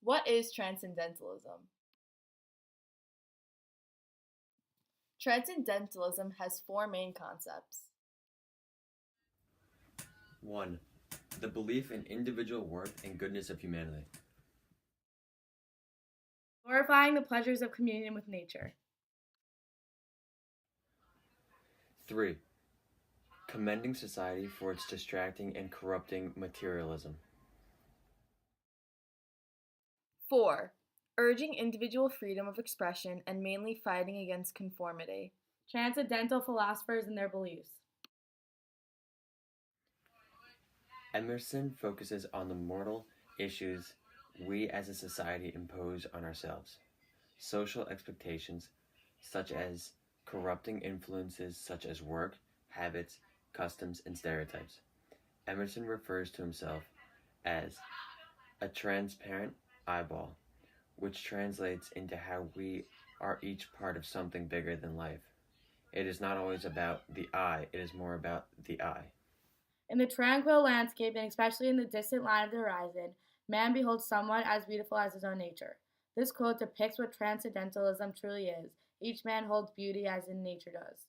What is transcendentalism? Transcendentalism has four main concepts. 1. The belief in individual worth and goodness of humanity. Glorifying the pleasures of communion with nature. 3. Commending society for its distracting and corrupting materialism. 4. Urging individual freedom of expression and mainly fighting against conformity. Transcendental philosophers and their beliefs. Emerson focuses on the mortal issues we as a society impose on ourselves. Social expectations such as corrupting influences such as work, habits, customs, and stereotypes. Emerson refers to himself as a transparent eyeball, which translates into how we are each part of something bigger than life. It is not always about the I, it is more about the I. In the tranquil landscape, and especially in the distant line of the horizon, man beholds someone as beautiful as his own nature. This quote depicts what transcendentalism truly is. Each man holds beauty as in nature does.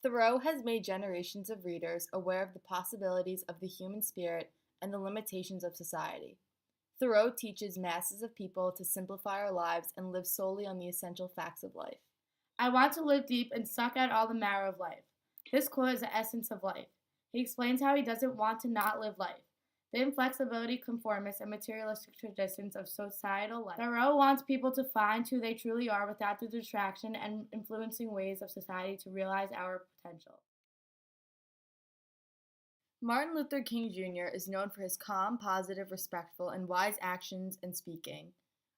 Thoreau has made generations of readers aware of the possibilities of the human spirit and the limitations of society. Thoreau teaches masses of people to simplify our lives and live solely on the essential facts of life. I want to live deep and suck out all the marrow of life. This quote is the essence of life. He explains how he doesn't want to not live life. The inflexibility, conformist, and materialistic traditions of societal life. Thoreau wants people to find who they truly are without the distraction and influencing ways of society to realize our potential. Martin Luther King Jr. is known for his calm, positive, respectful, and wise actions and speaking.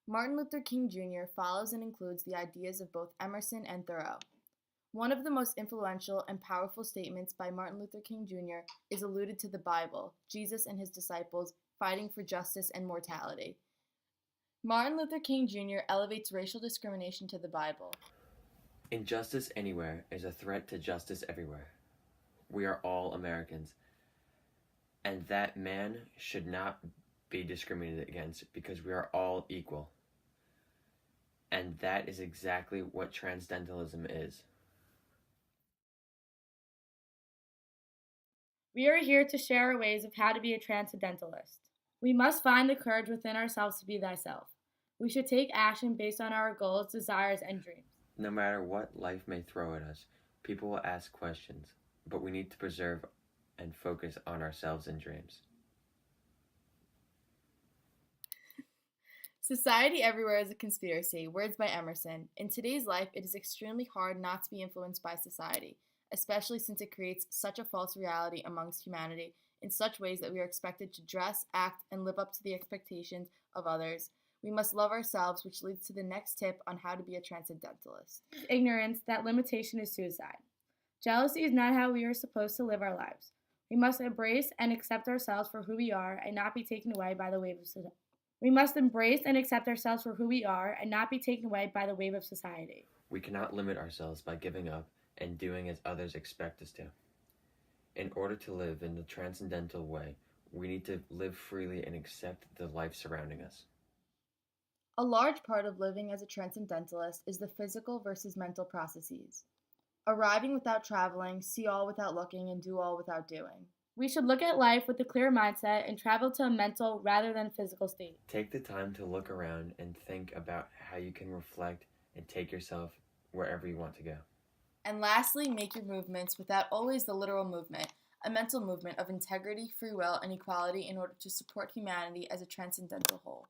Martin Luther King Jr. follows and includes the ideas of both Emerson and Thoreau. One of the most influential and powerful statements by Martin Luther King Jr. is alluded to the Bible, Jesus and his disciples fighting for justice and mortality. Martin Luther King Jr. elevates racial discrimination to the Bible. Injustice anywhere is a threat to justice everywhere. We are all Americans, and that man should not be discriminated against because we are all equal. And that is exactly what transcendentalism is. We are here to share our ways of how to be a transcendentalist. We must find the courage within ourselves to be thyself. We should take action based on our goals, desires, and dreams. No matter what life may throw at us, people will ask questions, but we need to preserve and focus on ourselves and dreams. Society everywhere is a conspiracy. Words by Emerson. In today's life, it is extremely hard not to be influenced by society, especially since it creates such a false reality amongst humanity in such ways that we are expected to dress, act, and live up to the expectations of others. We must love ourselves, which leads to the next tip on how to be a transcendentalist. Ignorance, that limitation is suicide. Jealousy is not how we are supposed to live our lives. We must embrace and accept ourselves for who we are and not be taken away by the wave of society. We must embrace and accept ourselves for who we are and not be taken away by the wave of society. We cannot limit ourselves by giving up and doing as others expect us to. In order to live in the transcendental way, we need to live freely and accept the life surrounding us. A large part of living as a transcendentalist is the physical versus mental processes. Arriving without traveling, see all without looking, and do all without doing. We should look at life with a clear mindset and travel to a mental rather than physical state. Take the time to look around and think about how you can reflect and take yourself wherever you want to go. And lastly, make your movements without always the literal movement, a mental movement of integrity, free will, and equality in order to support humanity as a transcendental whole.